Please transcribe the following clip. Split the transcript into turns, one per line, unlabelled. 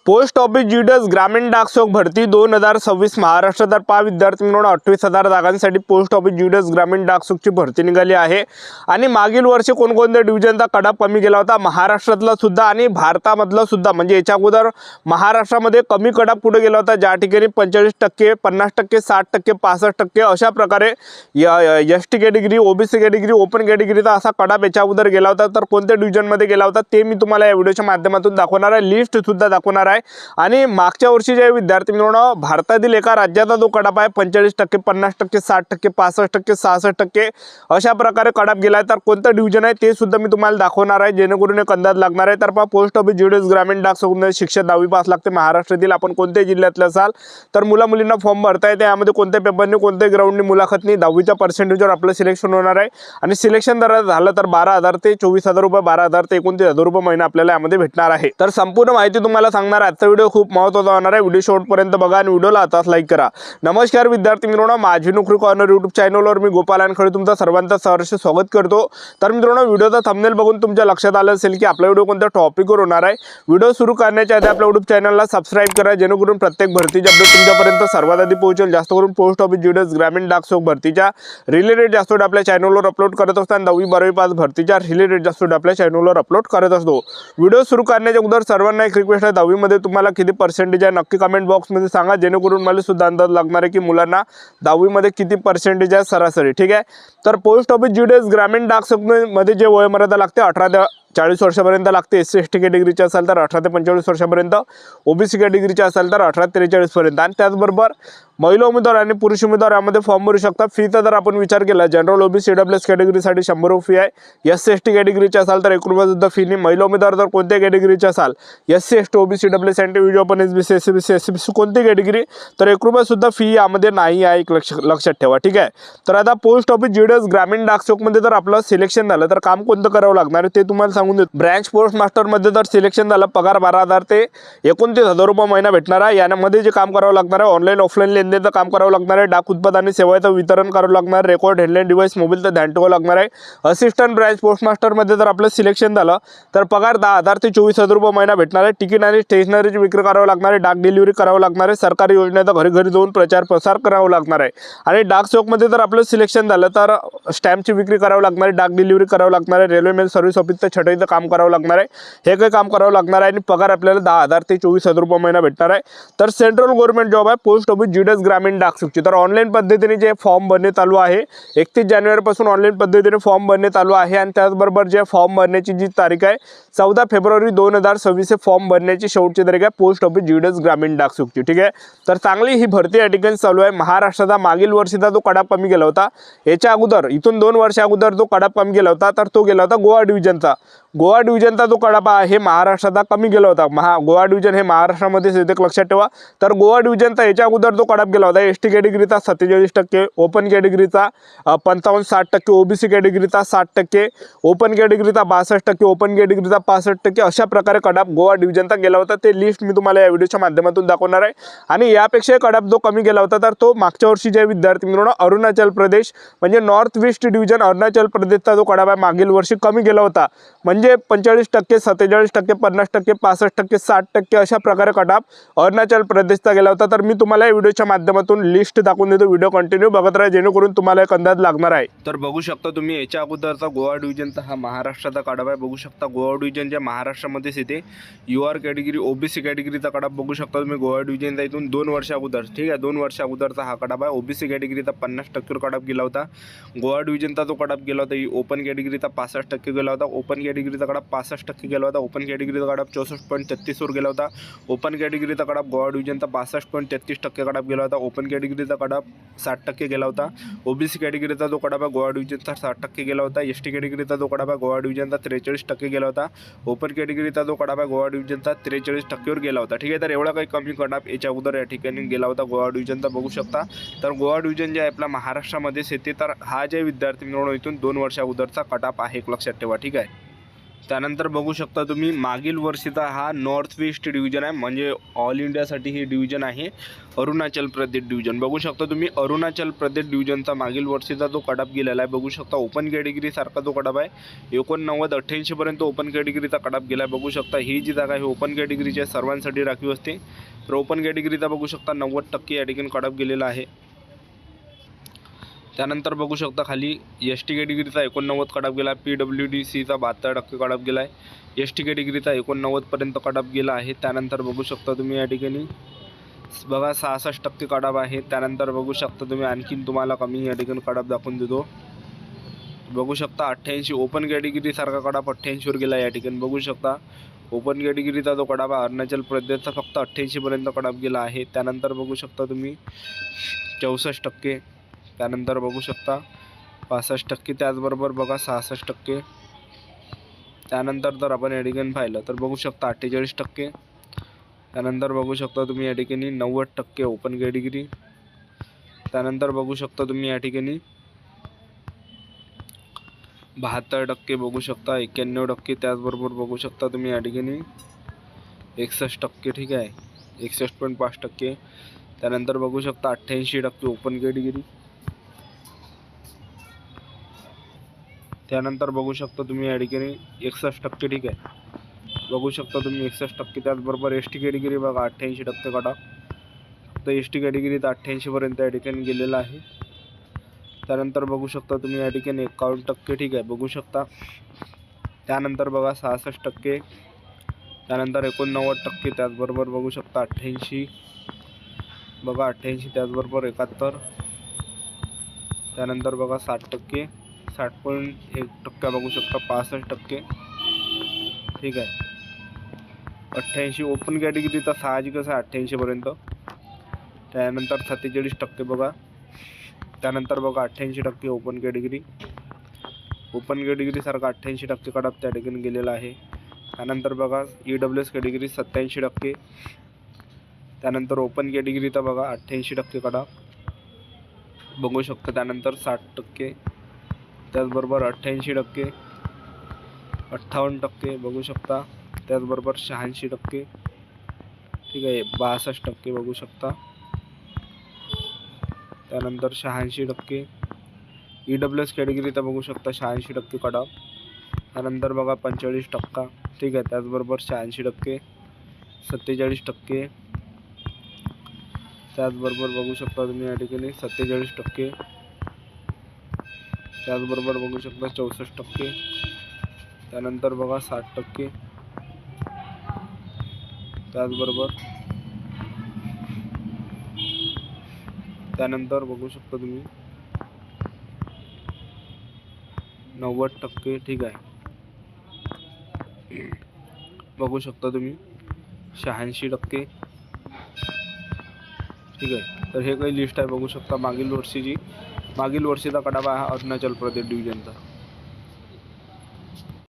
Post office GDS ग्रामीण डाक सेवक भरती 2026 महाराष्ट्र तर पहा विद्यार्थी मित्रांनो 28,000 जागांसाठी पोस्ट ऑफिस जीडीएस ग्रामीण डाक सेवकची भरती निघाली आहे। आणि मागील वर्षी कोणकोणत्या डिव्हिजनचा कडाप कमी गेला होता महाराष्ट्रातला सुद्धा आणि भारतामधला सुद्धा, म्हणजे याच्या अगोदर महाराष्ट्रामध्ये कमी कडाप कुठे गेला होता ज्या ठिकाणी 45%, 50%, 60%, 65% अशा प्रकारे ST category, OBC category, open कॅटेगरीचा असा कडाप याच्या अगोदर गेला होता। तर कोणत्या डिव्हिजनमध्ये गेला होता ते मी तुम्हाला या व्हिडिओच्या माध्यमातून दाखवणार आहे, लिस्ट सुद्धा दाखवणार आहे। आणि मागच्या वर्षी जे विद्यार्थी मित्रांनो भारतातील एका राज्याचा जो कडाप आहे 45%, 50%, 60%, 65%, 66% अशा प्रकारे कडाप गेलाय, तर कोणतं डिव्हिजन आहे ते सुद्धा मी तुम्हाला दाखवणार आहे जेणेकरून एक अंदाज लागणार आहे। तर पहा पोस्ट ऑफिस जीडीएस ग्रामीण डाक सेवक शिक्षक 10वी पास लागते महाराष्ट्रातील। आपण कोणत्या जिल्ह्यातले असाल तर मुलींना फॉर्म भरता येते। यामध्ये कोणत्या पेपरने, कोणत्या ग्राउंडने, मुलाखतनी 10वीच्या पर्सेंटेजवर आपलं सिलेक्शन होणार आहे। आणि सिलेक्शन जर झालं तर 12,000 ते 24,000 रुपये, 12,000 ते 29,000 रुपये महिना आपल्याला यामध्ये भेटणार आहे। तर संपूर्ण माहिती तुम्हाला सांगणार आहे। आजचा व्हिडिओ खूप महत्त्वाचा होणार आहे, व्हिडिओ शेवटपर्यंत बघा आणि व्हिडिओला आताच लाईक करा। नमस्कार विद्यार्थी मित्रांनो, माझी नोकरी कॉर्नर यूट्यूब चॅनलवर मी गोपाल अनखळे तुमचं सर्वांचं सहर्ष स्वागत करतो। तर मित्रांनो व्हिडिओचा थंबनेल बघून तुमच्या लक्षात आलं असेल की आपला व्हिडिओ कोणत्या टॉपिकवर होणार आहे। व्हिडिओ सुरू करण्याच्या आधी आपल्या यूट्यूब चॅनलला सबस्क्राइब करा जेणेकरून प्रत्येक भरतीचे अपडेट तुमच्यापर्यंत सर्वात आधी पोहोचेल। जास्त करून पोस्ट ऑफिस जीडीएस ग्रामीण डाक सेवक भरतीच्या रिलेटेड जास्त व्हिडिओ आपल्या चॅनलवर अपलोड करत असतो आणि 10वी 12वी पास भरतीच्या रिलेटेड जास्त व्हिडिओ आपल्या चॅनलवर अपलोड करत असतो। व्हिडिओ सुरू करण्याच्या अगोदर सर्वांना एक रिक्वेस्ट आहे, 10वी मध्ये तुम्हाला किती पर्सेंटेज आहे नक्की कमेंट बॉक्समध्ये सांगा जेणेकरून मला सुद्धा अंदाज लागणार आहे की मुलांना 10वी मध्ये किती पर्सेंटेज आहे सरासरी, ठीक आहे। तर पोस्ट ऑफिस जीडीएस ग्रामीण डाक सेवक मध्ये जे वयोमर्यादा लागते 18 ते 40 वर्षापर्यंत लागते। SC/ST कॅटेगरीचे असेल तर 18 ते 45 वर्षापर्यंत, ओबीसी कॅटेगरीचे असेल तर 18 ते 43 पर्यंत। आणि त्याचबरोबर महिला उमेदवार आणि पुरुष उमेदवार यामध्ये फॉर्म भरू शकतात। फीचा जर आपण विचार केला जनरल ओबीसी EWS कॅटेगरीसाठी 100 रुपये फी आहे। SC/ST कॅटेगरीचे असाल तर 1 रुपया सुद्धा फी नाही। महिला उमेदवार जर कोणत्या कॅटेगरीचे असाल SC/ST OBC EWS इंडिव्हिज्युअल पण SBC SCBC SCBC कोणती कॅटेगरी तर 1 रुपया सुद्धा फी यामध्ये नाही आहे, एक लक्षात ठेवा, ठीक आहे। तर आता पोस्ट ऑफिस जीडीएस ग्रामीण डाक सेवक मध्ये जर आपलं सिलेक्शन झालं तर काम कोणतं करावं लागणार आहे ते तुम्हाला सांगून देतो। ब्रांच पोस्ट मास्टर मध्ये जर सिलेक्शन झालं पगार 12,000 ते 29,000 रुपये महिना भेटणार आहे। यामध्ये जे काम करावं लागणार आहे ऑनलाईन ऑफलाईन लेनदेनचं काम करावं लागणार आहे, डाक उत्पादन आणि सेवाचं वितरण करावं लागणार आहे, रेकॉर्ड हेडलाईन डिव्हाइस मोबाईलचं ध्यान ठेवावं लागणार आहे। असिस्टंट ब्रांच पोस्ट मास्टर मध्ये जर आपलं सिलेक्शन झालं तर पगार 10,000 ते 24,000 रुपये महिना भेटणार आहे। तिकीट आणि स्टेशनरीची विक्री करावं लागणार आहे, डाक डिलिव्हरी करावं लागणार आहे, सरकारी योजनेचा घरी घरी जाऊन प्रचार प्रसार करावं लागणार आहे। आणि डाक सेवक मध्ये जर आपलं सिलेक्शन झालं तर स्टॅम्पची विक्री करावं लागणार आहे, डाक डिलिव्हरी करावं लागणार आहे, रेल्वे मेल सर्व्हिस ऑफिसचं छटाईचं काम करावं लागणार आहे, हे काही काम करावं लागणार आहे। आणि पगार आपल्याला 10,000 ते 24,000 रुपये महिना भेटणार आहे। तर सेंट्रल गव्हर्नमेंट जॉब आहे पोस्ट ऑफिस जीडीएस ग्रामीण डाक सेवकची। तर ऑनलाईन पद्धतीने जे फॉर्म भरणे चालू आहे 31 जानेवारी पासून ऑनलाईन पद्धतीने फॉर्म भरणे चालू आहे। आणि त्याचबरोबर जे फॉर्म भरण्याची जी तारीख आहे 14 फेब्रुवारी 2026 फॉर्म भरण्याची शेवटची तारीख आहे पोस्ट ऑफिस जीडीएस ग्रामीण डाक सेवकची, ठीक आहे। तर चांगली ही भरती या ठिकाणी चालू आहे। महाराष्ट्राचा मागील वर्षीचा जो कडाप कमी गेला होता याच्या अगोदर इथून 2 वर्ष अगोदर जो कडाप कमी गेला होता तर तो गेला होता गोवा डिव्हिजनचा। गोवा डिव्हिजनचा जो कडाप आहे महाराष्ट्राचा कमी गेला होता। गोवा डिव्हिजन हे महाराष्ट्रामध्ये एक लक्षात ठेवा। तर गोवा डिव्हिजनचा याच्या अगोदर जो कडाप गेला होता एसटी कॅटेगरीचा 47%, ओपन कॅटेगरीचा 55-60%, ओबीसी कॅटेगरीचा 60%, ओपन कॅटेगरीचा 62%, ओपन कॅटेगरीचा 65% अशा प्रकारे कडाप गोवा डिव्हिजनचा गेला होता। ते लिस्ट मी तुम्हाला या व्हिडिओच्या माध्यमातून दाखवणार आहे। आणि यापेक्षा कडाप जो कमी गेला होता तर तो मागच्या वर्षी जे विद्यार्थी मित्रांनो अरुणाचल प्रदेश म्हणजे नॉर्थ वेस्ट डिव्हिजन अरुणाचल प्रदेशचा जो कडाप आहे मागील वर्षी कमी गेला होता, म्हणजे 45%, 47%, 50%, 65%, 60% अशा प्रकारे कडाप अरुणाचल प्रदेशचा गेला होता। तर मी तुम्हाला या व्हिडिओच्या माध्यमातून लिस्ट दाखवून देतो, व्हिडिओ कंटिन्यू बघत राहा जेणेकरून तुम्हाला एक अंदाज लागणार आहे। तर बघू शकता तुम्ही याच्या अगोदरचा गोवा डिव्हिजनचा हा महाराष्ट्राचा कडाप आहे। बघू शकता गोवा डिव्हिजन जे महाराष्ट्रामध्येच येते UR कॅटेगरी ओबीसी कॅटेगरीचा कडाप बघू शकता तुम्ही गोवा डिव्हिजनचा इथून 2 वर्ष अगोदर, ठीक आहे, 2 वर्ष अगोदरचा हा कडाप आहे। ओबीसी कॅटेगरीचा 50% कडाप गेला होता। गोवा डिव्हिजनचा जो कडाप गेला होता ओपन कॅटेगरीचा 65% गेला होता, ओपन कॅटेगरीचा कडाप 65% गेला होता, ओपन कॅटेगरीचा कडाप 64.33 वर गेला होता, ओपन कॅटेगरीचा कडाप गोवा डिव्हिजनचा 65.33% कडाप गेला होता, ओपन कॅटेगरीचा कडाप 60% गेला होता, ओबीसी कॅटेगरीचा जो कडाप आहे गोवा डिव्हिजनचा 60% गेला होता, एसटी कॅटेगरीचा जो कडाप आहे गोवा डिव्हिजनचा 43% गेला होता, ओपन कॅटेगरीचा जो कडाप आहे गोवा डिव्हिजनचा 43% वर गेला होता, ठीक आहे। तर एवढा काही कमी कडाप याच्या अगोदर या ठिकाणी गेला होता गोवा डिव्हिजनचा बघू शकता। तर गोवा डिव्हिजन जे आहे आपल्या महाराष्ट्रामध्येच येते। तर हा जे विद्यार्थी मित्रांनो इथून 2 वर्ष अगोदरचा कडाप आहे एक लक्षात ठेवा, ठीक आहे। त्यानंतर बघू शकता तुम्ही मागील वर्षीचा हा नॉर्थ वेस्ट डिव्हिजन आहे, म्हणजे ऑल इंडियासाठी ही डिव्हिजन आहे अरुणाचल प्रदेश डिव्हिजन. बघू शकता तुम्ही अरुणाचल प्रदेश डिव्हिजनचा मागील वर्षीचा जो कटअप गेलेला आहे. बघू शकता ओपन कॅटेगरी सारखा जो कटअप आहे 89-88 पर्यंत ओपन कॅटेगरीचा कटअप गेला आहे. बघू शकता ही जी जागा आहे ओपन कॅटेगरीच्या सर्वांसाठी राखीव असते. तर ओपन कॅटेगरीचा बघू शकता 90% या ठिकाणी कटअप गेलेला आहे. त्यानंतर बघू शकता खाली एस टी कॅटेगरीचा 89 कटअप गेला आहे. PWDCचा 72% कटअप गेला आहे. एस टी कॅटेगरीचा 89 पर्यंत कटअप गेला आहे. त्यानंतर बघू शकता तुम्ही या ठिकाणी बघा 66% कटअप आहे. त्यानंतर बघू शकता तुम्ही आणखीन तुम्हाला कमी या ठिकाणी कटअप दाखवून देतो. बघू शकता 88 ओपन कॅटेगरी सारखा कटअप 88 वर गेला या ठिकाणी. बघू शकता ओपन कॅटेगरीचा जो कटअप आहे अरुणाचल प्रदेशचा फक्त 88 पर्यंत कटअप गेला आहे. त्यानंतर बघू शकता तुम्ही 64%. त्यानंतर बघू शकता 65%. त्याचबरोबर बघा 66%. त्यानंतर जर आपण या ठिकाणी पाहिलं तर बघू शकता 48%. त्यानंतर बघू शकता तुम्ही या ठिकाणी 90% ओपन कॅटेगरी. त्यानंतर बघू शकता तुम्ही या ठिकाणी 72% बघू शकता 91%. त्याचबरोबर बघू शकता तुम्ही या ठिकाणी 61%. ठीक आहे 61.5%. त्यानंतर बघू शकता 88% ओपन कॅटेगरी. त्यानंतर बघू शकता तुम्ही या ठिकाणी 61%. ठीक आहे बघू शकता तुम्ही 61%. त्याचबरोबर एस टी कॅटेगरी बघा 88% कटअप. तर एस टी कॅटेगरीत 88 पर्यंत या ठिकाणी गेलेला आहे. त्यानंतर बघू शकता तुम्ही या ठिकाणी 51%. ठीक आहे बघू शकता. त्यानंतर बघा 66%. त्यानंतर 89%. त्याचबरोबर बघू शकता 88 बघा 88. त्याचबरोबर 71. त्यानंतर बघा 60%. 60.1% बघू शकता 65%. ठीक आहे 88 ओपन कॅटेगरीचा साहजिकच आहे 88 पर्यंत. त्यानंतर 47% बघा. त्यानंतर बघा 88% ओपन कॅटेगरी. ओपन कॅटेगरीसारखा 88% कटअप त्या ठिकाणी गेलेला आहे. त्यानंतर बघा EWS कॅटेगरी 87%. त्यानंतर ओपन कॅटेगरीचा बघा 88% कटअप बघू शकता. त्यानंतर 60%. त्याचबरोबर 88%. 58% बघू शकता. त्याचबरोबर 86%. ठीक आहे 62% बघू शकता. त्यानंतर 86%. EWS कॅटेगरीचा बघू शकता 86% कटअप. त्यानंतर बघा 45%. ठीक आहे त्याचबरोबर 86%. 47%. त्याचबरोबर बघू शकता तुम्ही या ठिकाणी 47%. त्याचबरोबर बघू शकता 64%. त्यानंतर बघा 60%. त्याचबरोबर त्यानंतर बघू शकता तुम्ही 90%. ठीक आहे बघू शकता तुम्ही 86%. ठीक आहे तर हे काही लिस्ट आहे बघू शकता मागील वर्षीचा कटअप आहे अरुणाचल प्रदेश डिव्हिजनचा.